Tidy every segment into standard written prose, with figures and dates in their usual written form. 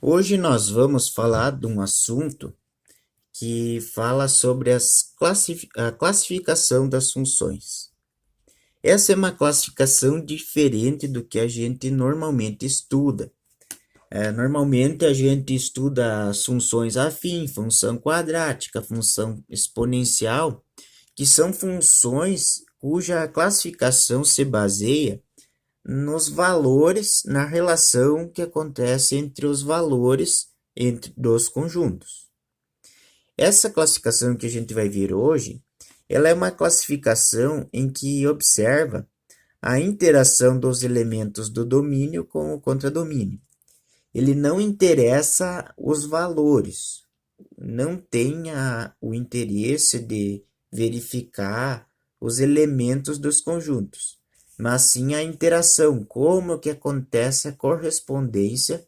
Hoje nós vamos falar de um assunto que fala sobre a classificação das funções. Essa é uma classificação diferente do que a gente normalmente estuda. Normalmente a gente estuda as funções afim, função quadrática, função exponencial, que são funções cuja classificação se baseia nos valores, na relação que acontece entre os valores dos conjuntos. Essa classificação que a gente vai ver hoje, ela é uma classificação em que observa a interação dos elementos do domínio com o contradomínio. Ele não interessa os valores, não tem o interesse de verificar os elementos dos conjuntos, mas sim a interação, como que acontece a correspondência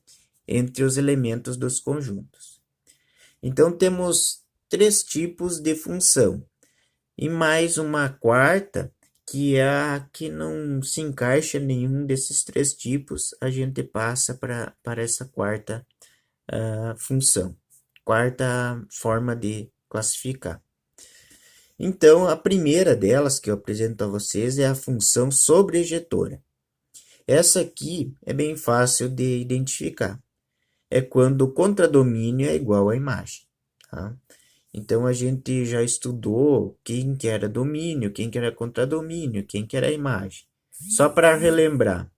entre os elementos dos conjuntos. Então, temos três tipos de função, e mais uma quarta, que é a que não se encaixa em nenhum desses três tipos, a gente passa para essa quarta função, quarta forma de classificar. Então, a primeira delas que eu apresento a vocês é a função sobrejetora. Essa aqui é bem fácil de identificar. É quando o contradomínio é igual à imagem. Tá? Então, a gente já estudou quem que era domínio, quem que era contradomínio, quem que era imagem. Só para relembrar,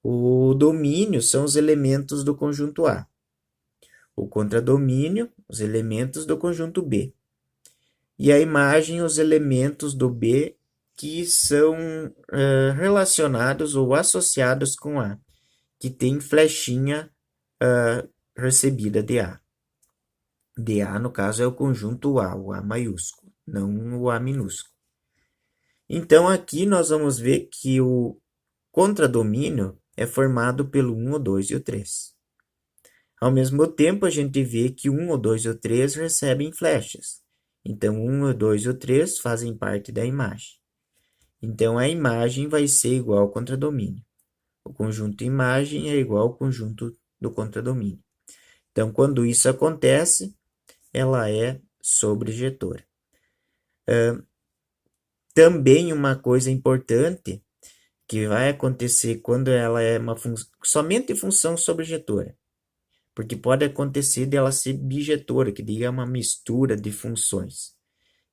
o domínio são os elementos do conjunto A. O contradomínio, os elementos do conjunto B. E a imagem, os elementos do B que são relacionados ou associados com A, que tem flechinha recebida de A. De A, no caso, é o conjunto A, o A maiúsculo, não o A minúsculo. Então, aqui nós vamos ver que o contradomínio é formado pelo 1, o 2 e o 3. Ao mesmo tempo, a gente vê que o 1, o 2 e o 3 recebem flechas. Então, o 1, o 2 e o 3 fazem parte da imagem. Então, a imagem vai ser igual ao contradomínio. O conjunto imagem é igual ao conjunto do contradomínio. Então, quando isso acontece, ela é sobrejetora. Também uma coisa importante que vai acontecer quando ela é somente função sobrejetora, porque pode acontecer dela ser bijetora, que diga uma mistura de funções.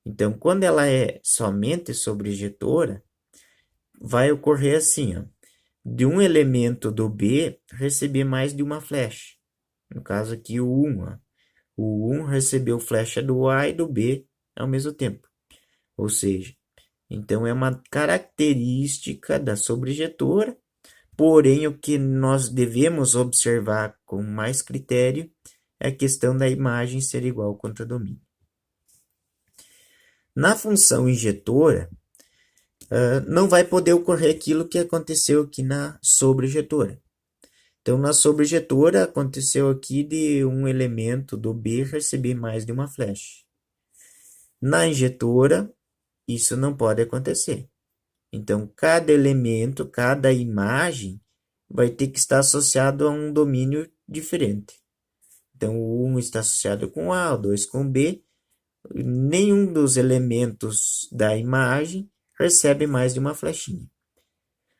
Então, quando ela é somente sobrejetora, vai ocorrer assim, ó, de um elemento do B receber mais de uma flecha. No caso aqui, o 1. Ó. O 1 recebeu flecha do A e do B ao mesmo tempo. Ou seja, então é uma característica da sobrejetora, porém o que nós devemos observar com mais critério é a questão da imagem ser igual ao contradomínio. Na função injetora, não vai poder ocorrer aquilo que aconteceu aqui na sobrejetora. Então, na sobrejetora, aconteceu aqui de um elemento do B receber mais de uma flecha. Na injetora, isso não pode acontecer. Então, cada elemento, cada imagem vai ter que estar associado a um domínio diferente. Então, o 1 está associado com A, o 2 com B. Nenhum dos elementos da imagem recebe mais de uma flechinha.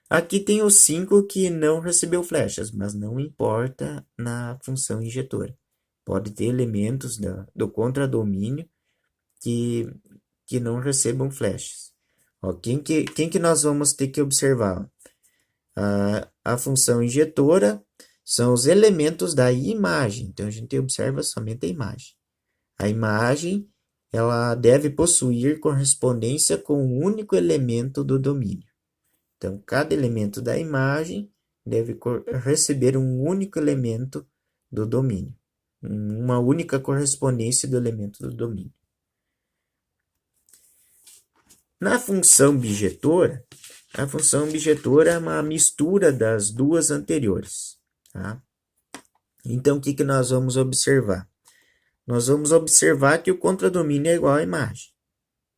Aqui tem o 5 que não recebeu flechas, mas não importa na função injetora. Pode ter elementos do contradomínio que não recebam flechas. Ó, quem que nós vamos ter que observar? A função injetora são os elementos da imagem. Então, a gente observa somente a imagem. A imagem ela deve possuir correspondência com um único elemento do domínio. Então, cada elemento da imagem deve receber um único elemento do domínio, uma única correspondência do elemento do domínio. Na função bijetora, a função bijetora é uma mistura das duas anteriores. Tá? Então, o que nós vamos observar? Nós vamos observar que o contradomínio é igual à imagem.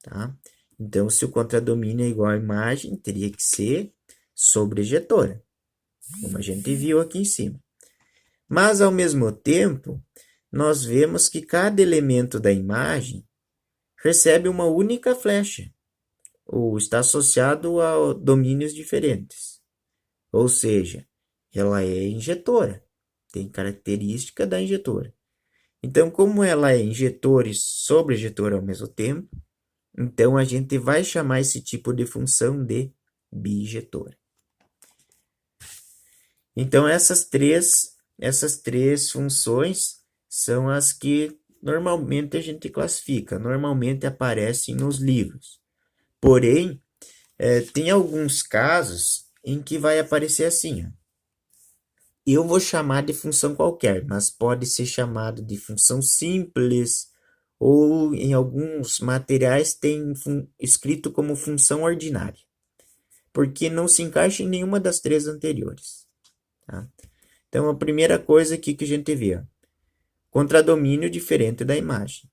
Tá? Então, se o contradomínio é igual à imagem, teria que ser sobrejetora, como a gente viu aqui em cima. Mas, ao mesmo tempo, nós vemos que cada elemento da imagem recebe uma única flecha, ou está associado a domínios diferentes. Ou seja, ela é injetora, tem característica da injetora. Então, como ela é injetora e sobre-injetora ao mesmo tempo, então a gente vai chamar esse tipo de função de bijetora. Então, essas três funções são as que normalmente a gente classifica, normalmente aparecem nos livros. Porém, tem alguns casos em que vai aparecer assim, ó. Eu vou chamar de função qualquer, mas pode ser chamado de função simples, ou em alguns materiais tem escrito como função ordinária, porque não se encaixa em nenhuma das três anteriores. Tá? Então, a primeira coisa aqui que a gente vê, ó, contradomínio diferente da imagem.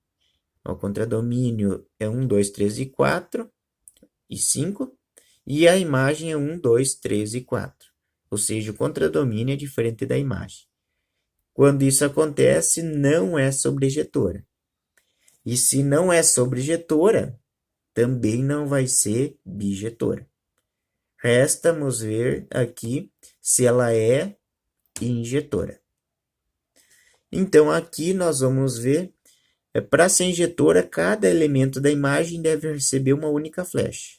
O contradomínio é 1, 2, 3 e 4 e 5, e a imagem é 1, 2, 3 e 4. Ou seja, o contradomínio é diferente da imagem. Quando isso acontece, não é sobrejetora. E se não é sobrejetora, também não vai ser bijetora. Resta-nos ver aqui se ela é injetora. Então, aqui nós vamos ver, para ser injetora, cada elemento da imagem deve receber uma única flecha.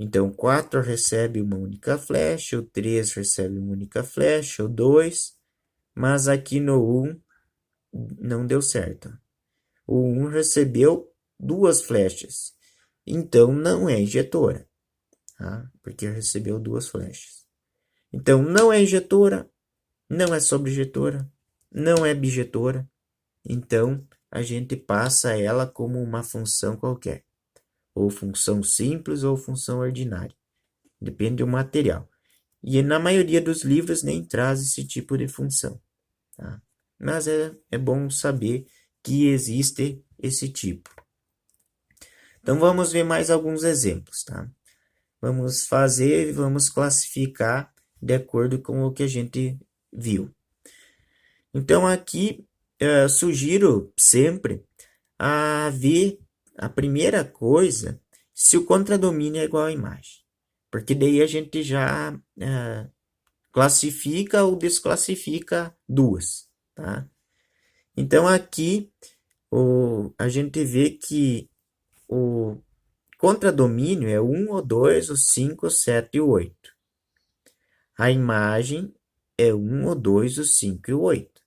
Então, o 4 recebe uma única flecha, o 3 recebe uma única flecha, o 2, mas aqui no 1 não deu certo. O 1 recebeu duas flechas, então não é injetora, tá? Porque recebeu duas flechas. Então, não é injetora, não é sobrejetora, não é bijetora, então a gente passa ela como uma função qualquer, ou função simples ou função ordinária, depende do material. E na maioria dos livros nem traz esse tipo de função, tá? Mas é bom saber que existe esse tipo. Então vamos ver mais alguns exemplos, tá? Vamos classificar de acordo com o que a gente viu. Então aqui sugiro sempre a ver a primeira coisa se o contradomínio é igual à imagem, porque daí a gente já classifica ou desclassifica duas, tá? Então aqui a gente vê que o contradomínio é 1, o 2, o 5, o 7 e o 8. A imagem é 1, o 2, o 5 e o 8.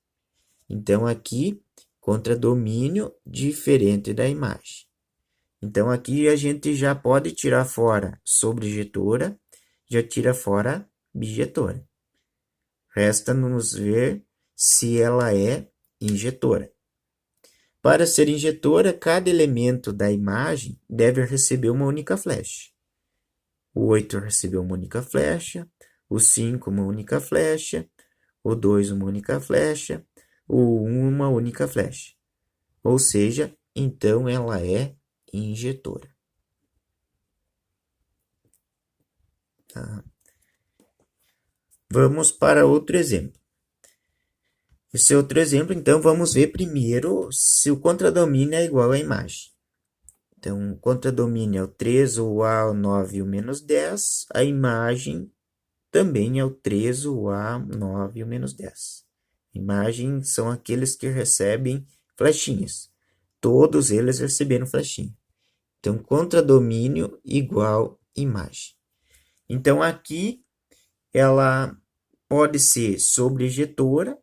Então, aqui, contradomínio diferente da imagem. Então, aqui a gente já pode tirar fora sobrejetora, já tira fora bijetora. Resta-nos ver se ela é injetora. Para ser injetora, cada elemento da imagem deve receber uma única flecha. O 8 recebeu uma única flecha, o 5 uma única flecha, o 2 uma única flecha, o 1 uma única flecha. Ou seja, então ela é injetora. Tá? Vamos para outro exemplo. Esse outro exemplo, então, vamos ver primeiro se o contradomínio é igual à imagem. Então, o contradomínio é o 3, o A, o 9 e o menos 10. A imagem também é o 3, o A, 9 e o menos 10. Imagem são aqueles que recebem flechinhas. Todos eles receberam flechinha. Então, contradomínio igual imagem. Então, aqui ela pode ser sobrejetora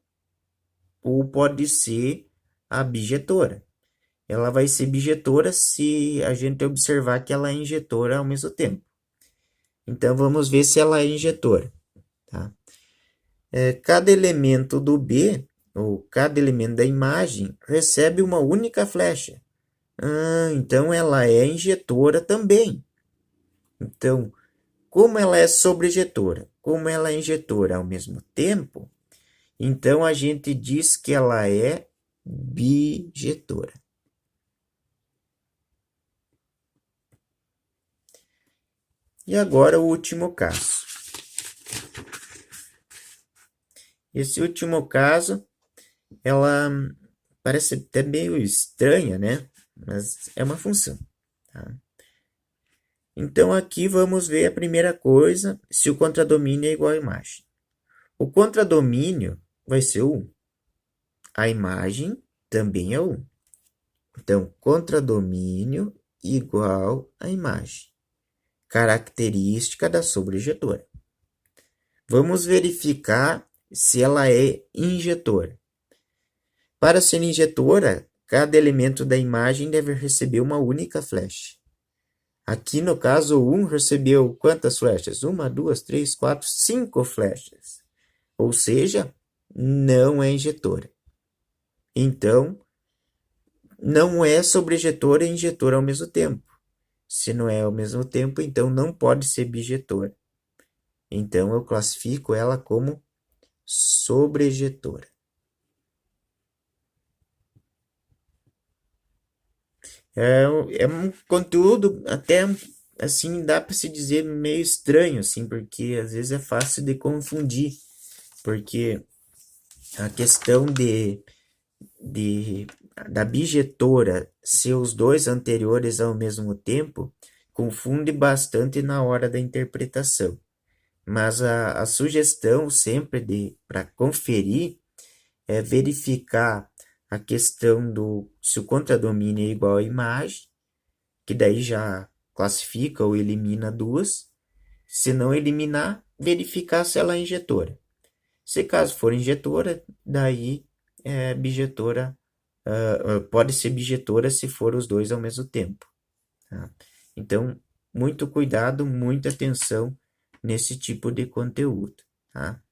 ou pode ser a bijetora. Ela vai ser bijetora se a gente observar que ela é injetora ao mesmo tempo. Então, vamos ver se ela é injetora. Tá? Cada elemento do B, ou cada elemento da imagem, recebe uma única flecha. Então ela é injetora também. Então, como ela é sobrejetora, como ela é injetora ao mesmo tempo, então a gente diz que ela é bijetora. E agora o último caso. Esse último caso, ela parece até meio estranha, né? Mas é uma função, tá? Então aqui vamos ver a primeira coisa, se o contradomínio é igual à imagem. O contradomínio vai ser o 1. A imagem também é 1. Então, contradomínio igual à imagem. Característica da sobrejetora. Vamos verificar se ela é injetora. Para ser injetora, cada elemento da imagem deve receber uma única flecha. Aqui no caso, o 1 recebeu quantas flechas? 1, 2, 3, 4, 5 flechas. Ou seja, não é injetora. Então, não é sobrejetora e injetora ao mesmo tempo. Se não é ao mesmo tempo, então não pode ser bijetora. Então, eu classifico ela como sobrejetora. É um conteúdo até, assim, dá para se dizer meio estranho, assim, porque às vezes é fácil de confundir, porque a questão da bijetora ser os dois anteriores ao mesmo tempo confunde bastante na hora da interpretação. Mas a sugestão sempre para conferir é verificar a questão do se o contradomínio é igual à imagem, que daí já classifica ou elimina duas. Se não eliminar, verificar se ela é injetora. Se caso for injetora, daí é bijetora, pode ser bijetora se for os dois ao mesmo tempo. Tá? Então, muito cuidado, muita atenção nesse tipo de conteúdo. Tá?